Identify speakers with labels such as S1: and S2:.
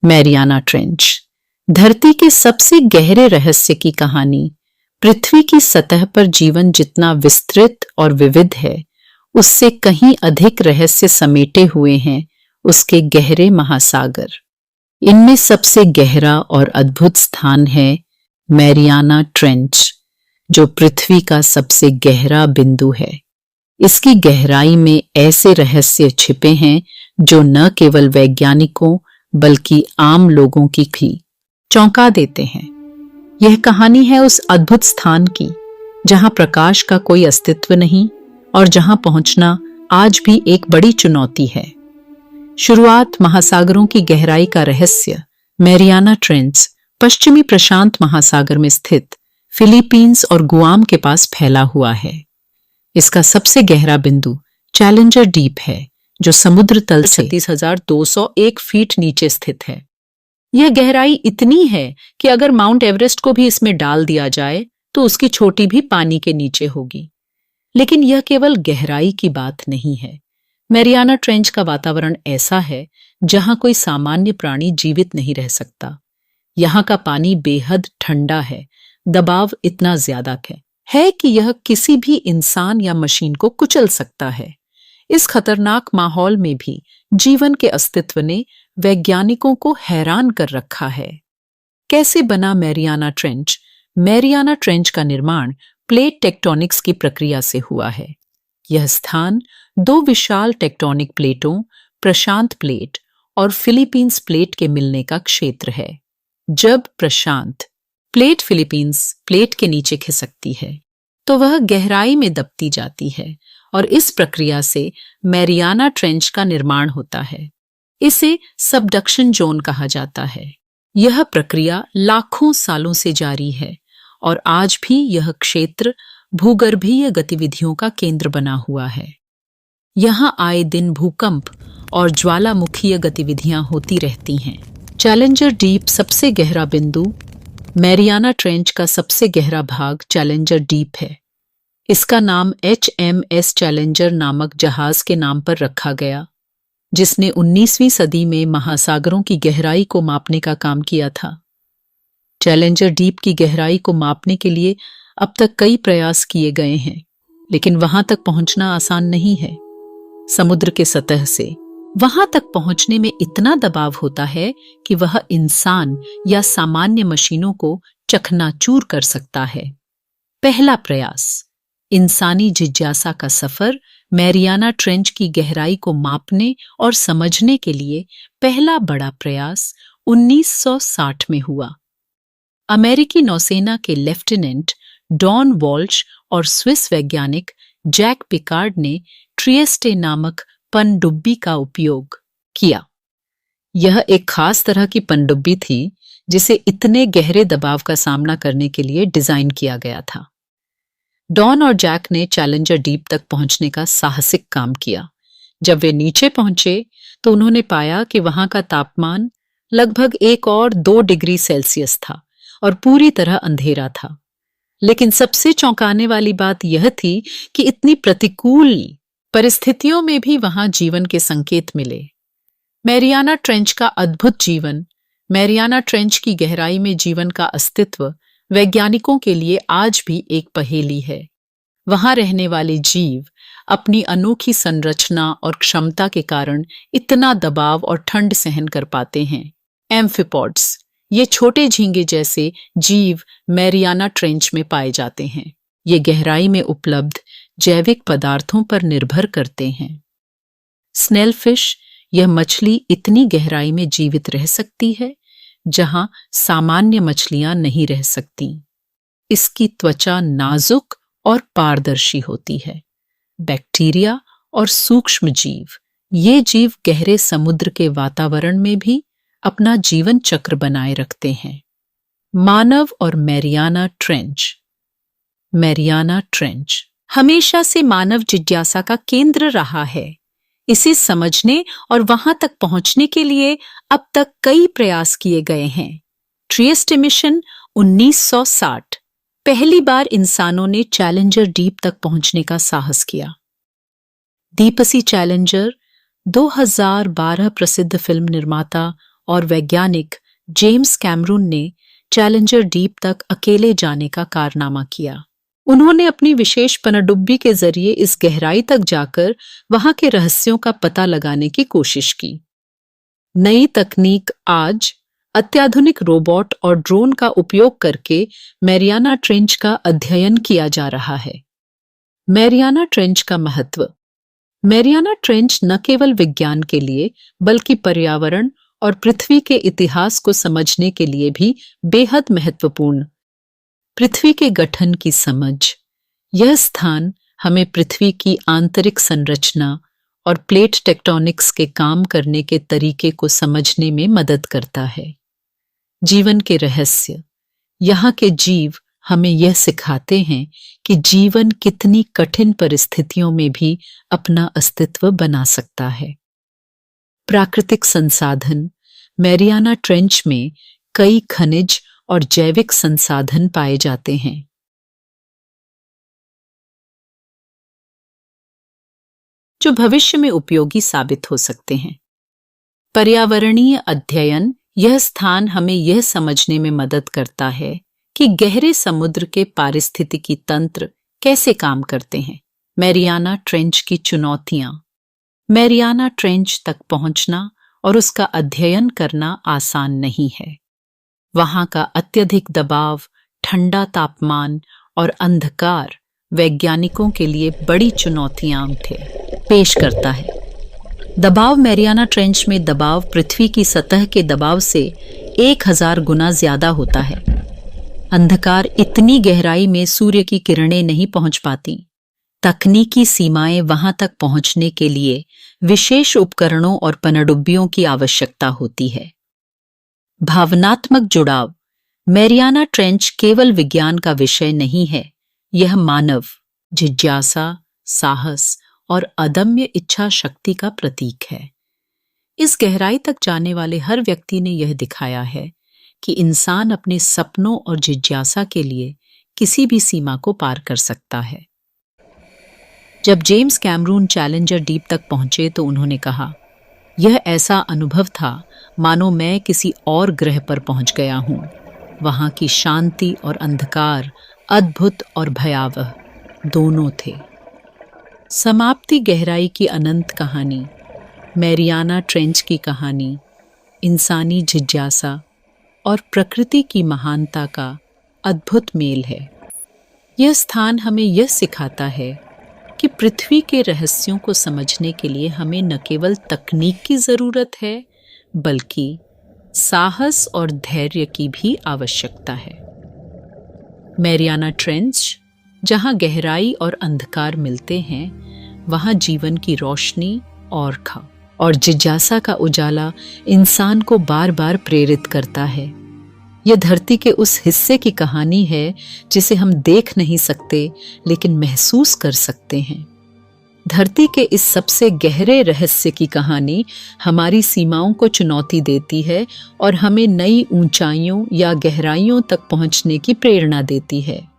S1: Mariana trench, धरती के सबसे गहरे रहस्य की कहानी। पृथ्वी की सतह पर जीवन जितना विस्तृत और विविध है, उससे कहीं अधिक रहस्य समेटे हुए हैं उसके गहरे महासागर। इनमें सबसे गहरा और अद्भुत स्थान है मैरियाना ट्रेंच, जो पृथ्वी का सबसे गहरा बिंदु है। इसकी गहराई में ऐसे रहस्य छिपे हैं जो न केवल वैज्ञानिकों बल्कि आम लोगों की भी चौंका देते हैं। यह कहानी है उस अद्भुत स्थान की जहां प्रकाश का कोई अस्तित्व नहीं और जहां पहुंचना आज भी एक बड़ी चुनौती है। शुरुआत महासागरों की गहराई का रहस्य। मैरियाना ट्रेंच पश्चिमी प्रशांत महासागर में स्थित फिलीपींस और गुआम के पास फैला हुआ है। इसका सबसे गहरा बिंदु चैलेंजर डीप है, जो समुद्र तल से 36,201 फीट नीचे स्थित है। यह गहराई इतनी है कि अगर माउंट एवरेस्ट को भी इसमें डाल दिया जाए तो उसकी चोटी भी पानी के नीचे होगी। लेकिन यह केवल गहराई की बात नहीं है। मैरियाना ट्रेंच का वातावरण ऐसा है जहां कोई सामान्य प्राणी जीवित नहीं रह सकता। यहां का पानी बेहद ठंडा है, दबाव इतना ज्यादा है कि यह किसी भी इंसान या मशीन को कुचल सकता है। इस खतरनाक माहौल में भी जीवन के अस्तित्व ने वैज्ञानिकों को हैरान कर रखा है। कैसे बना मैरियाना ट्रेंच? मैरियाना ट्रेंच का निर्माण प्लेट टेक्टोनिक्स की प्रक्रिया से हुआ है। यह स्थान दो विशाल टेक्टोनिक प्लेटों, प्रशांत प्लेट और फिलीपींस प्लेट के मिलने का क्षेत्र है। जब प्रशांत प्लेट फिलीपींस प्लेट के नीचे खिसकती है तो वह गहराई में दबती जाती है और इस प्रक्रिया से मैरियाना ट्रेंच का निर्माण होता है। इसे सबडक्शन जोन कहा जाता है। यह प्रक्रिया लाखों सालों से जारी है और आज भी यह क्षेत्र भूगर्भीय गतिविधियों का केंद्र बना हुआ है। यहां आए दिन भूकंप और ज्वालामुखीय गतिविधियां होती रहती हैं। चैलेंजर डीप सबसे गहरा बिंदु। मैरियाना ट्रेंच का सबसे गहरा भाग चैलेंजर डीप है। इसका नाम HMS चैलेंजर नामक जहाज के नाम पर रखा गया, जिसने 19वीं सदी में महासागरों की गहराई को मापने का काम किया था। चैलेंजर डीप की गहराई को मापने के लिए अब तक कई प्रयास किए गए हैं, लेकिन वहां तक पहुंचना आसान नहीं है। समुद्र के सतह से वहां तक पहुंचने में इतना दबाव होता है कि वह इंसान या सामान्य मशीनों को चकनाचूर कर सकता है। पहला प्रयास, इंसानी जिज्ञासा का सफर। मैरियाना ट्रेंच की गहराई को मापने और समझने के लिए पहला बड़ा प्रयास 1960 में हुआ। अमेरिकी नौसेना के लेफ्टिनेंट डॉन वॉल्श और स्विस वैज्ञानिक जैक पिकार्ड ने ट्रिएस्टे नामक पनडुब्बी का उपयोग किया। यह एक खास तरह की पनडुब्बी थी जिसे इतने गहरे दबाव का सामना करने के लिए डिजाइन किया गया था। डॉन और जैक ने चैलेंजर डीप तक पहुंचने का साहसिक काम किया। जब वे नीचे पहुंचे तो उन्होंने पाया कि वहां का तापमान लगभग 1 और 2 डिग्री सेल्सियस था और पूरी तरह अंधेरा था। लेकिन सबसे चौंकाने वाली बात यह थी कि इतनी प्रतिकूल परिस्थितियों में भी वहां जीवन के संकेत मिले। मैरियाना ट्रेंच का अद्भुत जीवन। मैरियाना ट्रेंच की गहराई में जीवन का अस्तित्व वैज्ञानिकों के लिए आज भी एक पहेली है। वहां रहने वाले जीव अपनी अनोखी संरचना और क्षमता के कारण इतना दबाव और ठंड सहन कर पाते हैं। एम्फिपॉड्स, ये छोटे झींगे जैसे जीव मैरियाना ट्रेंच में पाए जाते हैं। ये गहराई में उपलब्ध जैविक पदार्थों पर निर्भर करते हैं। स्नेलफिश, यह मछली इतनी गहराई में जीवित रह सकती है जहां सामान्य मछलियां नहीं रह सकती। इसकी त्वचा नाजुक और पारदर्शी होती है। बैक्टीरिया और सूक्ष्म जीव, ये जीव गहरे समुद्र के वातावरण में भी अपना जीवन चक्र बनाए रखते हैं। मानव और मैरियाना ट्रेंच। मैरियाना ट्रेंच हमेशा से मानव जिज्ञासा का केंद्र रहा है। इसे समझने और वहां तक पहुंचने के लिए अब तक कई प्रयास किए गए हैं। ट्रिएस्टे मिशन 1960 पहली बार इंसानों ने चैलेंजर डीप तक पहुंचने का साहस किया। डीप सी चैलेंजर 2012 प्रसिद्ध फिल्म निर्माता और वैज्ञानिक जेम्स कैमरून ने चैलेंजर डीप तक अकेले जाने का कारनामा किया। उन्होंने अपनी विशेष पनडुब्बी के जरिए इस गहराई तक जाकर वहां के रहस्यों का पता लगाने की कोशिश की। नई तकनीक आज अत्याधुनिक रोबोट और ड्रोन का उपयोग करके मैरियाना ट्रेंच का अध्ययन किया जा रहा है। मैरियाना ट्रेंच का महत्व। मैरियाना ट्रेंच न केवल विज्ञान के लिए बल्कि पर्यावरण और पृथ्वी के इतिहास को समझने के लिए भी बेहद महत्वपूर्ण। पृथ्वी के गठन की समझ। यह स्थान हमें पृथ्वी की आंतरिक संरचना और प्लेट टेक्टोनिक्स के काम करने के तरीके को समझने में मदद करता है। जीवन के रहस्य। यहाँ के जीव हमें यह सिखाते हैं कि जीवन कितनी कठिन परिस्थितियों में भी अपना अस्तित्व बना सकता है। प्राकृतिक संसाधन। मैरियाना ट्रेंच में कई खनिज और जैविक संसाधन पाए जाते हैं। जो भविष्य में उपयोगी साबित हो सकते हैं। पर्यावरणीय अध्ययन। यह स्थान हमें यह समझने में मदद करता है कि गहरे समुद्र के पारिस्थितिकी तंत्र कैसे काम करते हैं। मैरियाना ट्रेंच की चुनौतियां। मैरियाना ट्रेंच तक पहुंचना और उसका अध्ययन करना आसान नहीं है। वहां का अत्यधिक दबाव, ठंडा तापमान और अंधकार वैज्ञानिकों के लिए बड़ी चुनौतियां पेश करता है। दबाव। मैरियाना ट्रेंच में दबाव पृथ्वी की सतह के दबाव से 1000 गुना ज्यादा होता है। अंधकार। इतनी गहराई में सूर्य की किरणें नहीं पहुंच पाती। तकनीकी सीमाएं। वहां तक पहुंचने के लिए विशेष उपकरणों और पनडुब्बियों की आवश्यकता होती है। भावनात्मक जुड़ाव। मैरियाना ट्रेंच केवल विज्ञान का विषय नहीं है, यह मानव जिज्ञासा, साहस और अदम्य इच्छा शक्ति का प्रतीक है। इस गहराई तक जाने वाले हर व्यक्ति ने यह दिखाया है कि इंसान अपने सपनों और जिज्ञासा के लिए किसी भी सीमा को पार कर सकता है। जब जेम्स कैमरून चैलेंजर डीप तक पहुंचे तो उन्होंने कहा, यह ऐसा अनुभव था मानो मैं किसी और ग्रह पर पहुंच गया हूं। वहां की शांति और अंधकार अद्भुत और भयावह दोनों थे। समाप्ति। गहराई की अनंत कहानी। मैरियाना ट्रेंच की कहानी इंसानी जिज्ञासा और प्रकृति की महानता का अद्भुत मेल है। यह स्थान हमें यह सिखाता है कि पृथ्वी के रहस्यों को समझने के लिए हमें न केवल तकनीक की जरूरत है बल्कि साहस और धैर्य की भी आवश्यकता है। मैरियाना ट्रेंच, जहां गहराई और अंधकार मिलते हैं, वहां जीवन की रोशनी और जिज्ञासा का उजाला इंसान को बार बार प्रेरित करता है। यह धरती के उस हिस्से की कहानी है जिसे हम देख नहीं सकते लेकिन महसूस कर सकते हैं। धरती के इस सबसे गहरे रहस्य की कहानी हमारी सीमाओं को चुनौती देती है और हमें नई ऊंचाइयों या गहराइयों तक पहुंचने की प्रेरणा देती है।